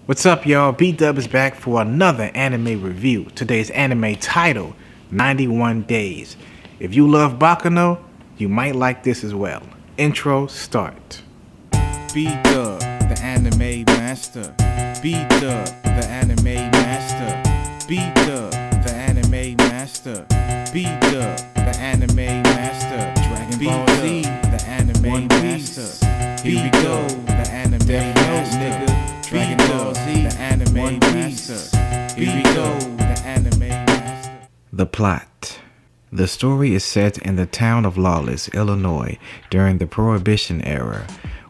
What's up, y'all? B-Dub is back for another anime review. Today's anime title, 91 Days. If you love Baccano, you might like this as well. Intro start. B-Dub, the anime master. B-Dub, the anime master. B-Dub, the anime master. B-Dub, the anime master. Dragon Ball Z, the anime master. Here we go, the anime master. Dragon Ball Z, the anime master. Here we go, the anime master. The plot. The story is set in the town of Lawless, Illinois, during the Prohibition era,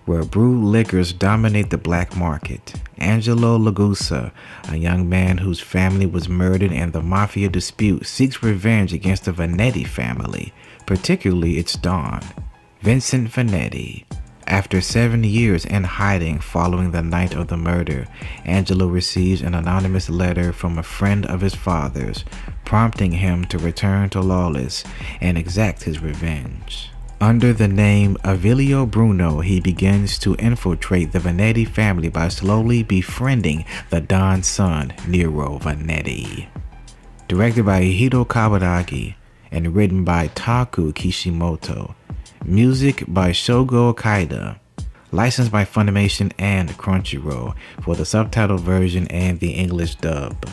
where brewed liquors dominate the black market. Angelo Lagusa, a young man whose family was murdered in the mafia dispute, seeks revenge against the Vanetti family, particularly its Don, Vincent Vanetti. After 7 years in hiding following the night of the murder, Angelo receives an anonymous letter from a friend of his father's, prompting him to return to Lawless and exact his revenge. Under the name Avilio Bruno, he begins to infiltrate the Vanetti family by slowly befriending the Don's son, Nero Vanetti. Directed by Hiro Kaburagi and written by Taku Kishimoto. Music by Shogo Kaida. Licensed by Funimation and Crunchyroll for the subtitled version and the English dub.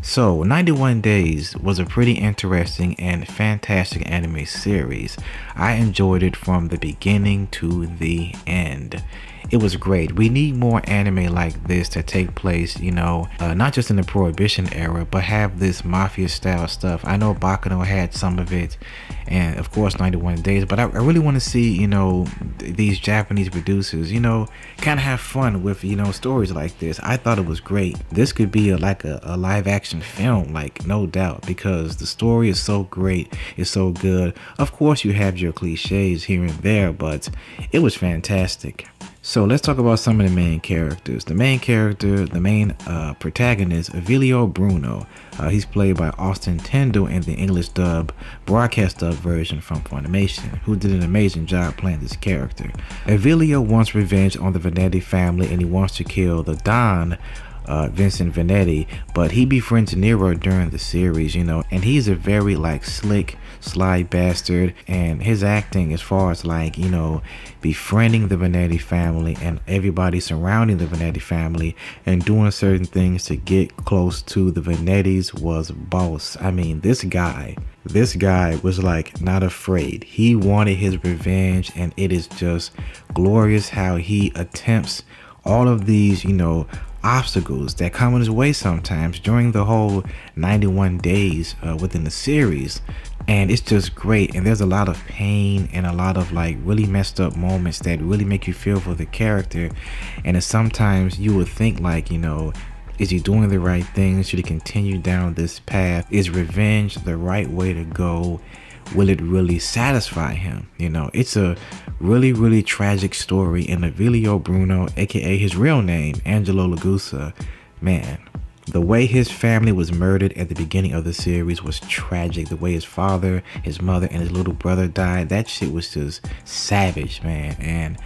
So, 91 Days was a pretty interesting and fantastic anime series. I enjoyed it from the beginning to the end. It was great. We need more anime like this to take place, not just in the Prohibition era, but have this mafia style stuff. I know Baccano had some of it, and of course 91 Days, but I really want to see, these Japanese producers, kind of have fun with, stories like this. I thought it was great. This could be like a live action film, like, no doubt, because the story is so great, it's so good. Of course you have your cliches here and there, but it was fantastic. So let's talk about some of the main characters. The main character, the main protagonist, Avilio Bruno. He's played by Austin Tyndall in the English dub, broadcast dub version from Funimation, who did an amazing job playing this character. Avilio wants revenge on the Vanetti family and he wants to kill the Don, Vincent Vanetti, but he befriends Nero during the series, and he's a very slick, sly bastard, and his acting as far as befriending the Vanetti family and everybody surrounding the Vanetti family and doing certain things to get close to the Vanettis was boss. I mean, this guy was not afraid. He wanted his revenge, and it is just glorious how he attempts all of these, obstacles that come in his way sometimes during the whole 91 days within the series, and it's just great. And there's a lot of pain and a lot of really messed up moments that really make you feel for the character, and sometimes you would think is he doing the right thing? Should he continue down this path? Is revenge the right way to go? Will it really satisfy him? It's a really, really tragic story, and Avilio Bruno, aka his real name, Angelo Lagusa, man, the way his family was murdered at the beginning of the series was tragic. The way his father, his mother, and his little brother died, that shit was just savage, man. And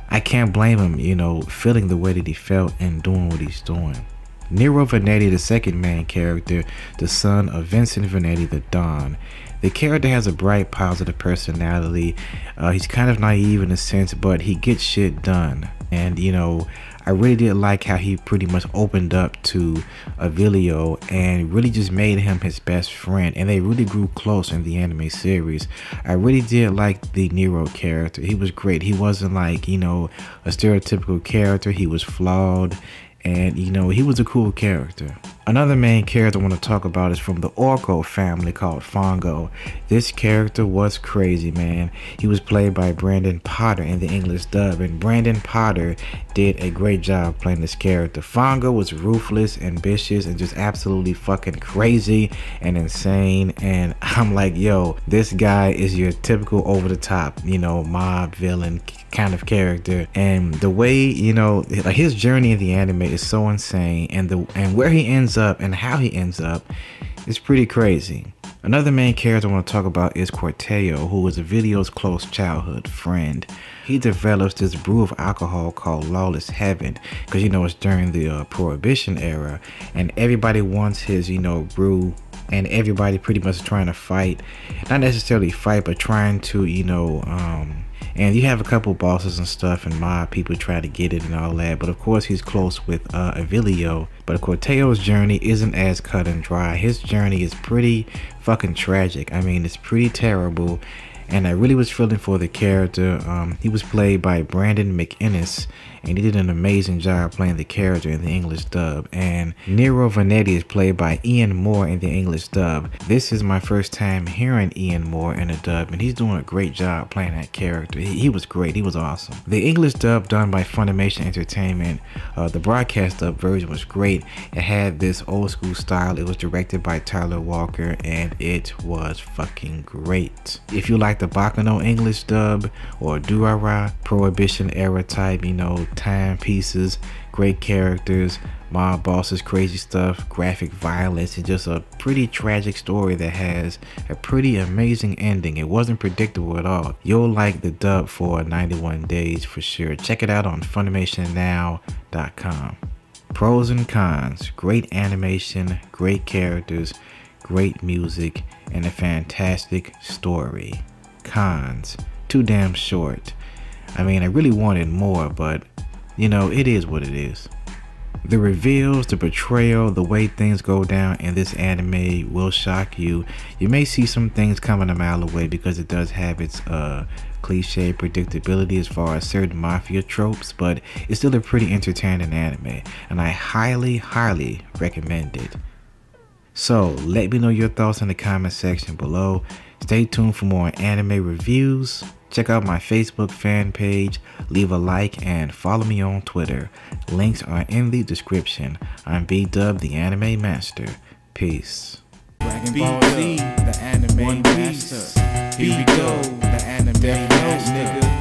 I can't blame him, feeling the way that he felt and doing what he's doing. Nero Vanetti, the second main character, the son of Vincent Vanetti, the Don. The character has a bright, positive personality. He's kind of naive in a sense, but he gets shit done. And, I really did like how he pretty much opened up to Avilio and really just made him his best friend. And they really grew close in the anime series. I really did like the Nero character. He was great. He wasn't a stereotypical character. He was flawed. And he was a cool character. Another main character I want to talk about is from the Orko family called Fongo. This character was crazy, man. He was played by Brandon Potter in the English dub, and Brandon Potter did a great job playing this character. Fongo was ruthless, ambitious, and just absolutely fucking crazy and insane. And I'm like, yo, this guy is your typical over the top, mob villain kind of character. And the way, his journey in the anime is so insane, and where he ends up and how he ends up is pretty crazy. Another main character I want to talk about is Corteo, who was Avilio's close childhood friend. He develops this brew of alcohol called Lawless Heaven, because it's during the Prohibition era, and everybody wants his brew, and everybody pretty much trying to fight, not necessarily fight, but trying to and you have a couple bosses and stuff and mob people try to get it and all that, but of course he's close with Avilio. But Corteo's journey isn't as cut and dry. His journey is pretty fucking tragic. I mean, it's pretty terrible, and I really was feeling for the character. He was played by Brandon McInnes, and he did an amazing job playing the character in the English dub. And Nero Vanetti is played by Ian Moore in the English dub. This is my first time hearing Ian Moore in a dub, and he's doing a great job playing that character. He was great. He was awesome. The English dub done by Funimation Entertainment, the broadcast dub version was great. It had this old school style. It was directed by Tyler Walker, and it was fucking great. If you like the Baccano English dub or Durara Prohibition era type, timepieces, great characters, mob bosses, crazy stuff, graphic violence, and just a pretty tragic story that has a pretty amazing ending. It wasn't predictable at all. You'll like the dub for 91 days for sure. Check it out on FunimationNow.com. Pros and cons: great animation, great characters, great music, and a fantastic story. Cons: too damn short. I mean, I really wanted more, but it is what it is. The reveals, the betrayal, the way things go down in this anime will shock you. You may see some things coming a mile away because it does have its cliche predictability as far as certain mafia tropes, but it's still a pretty entertaining anime, and I highly recommend it. So let me know your thoughts in the comment section below. Stay tuned for more anime reviews. Check out my Facebook fan page, leave a like, and follow me on Twitter. Links are in the description. I'm BDUBTheAnimeMaster. Peace. Dragon Ball Z, the anime master. Here we go, the anime master.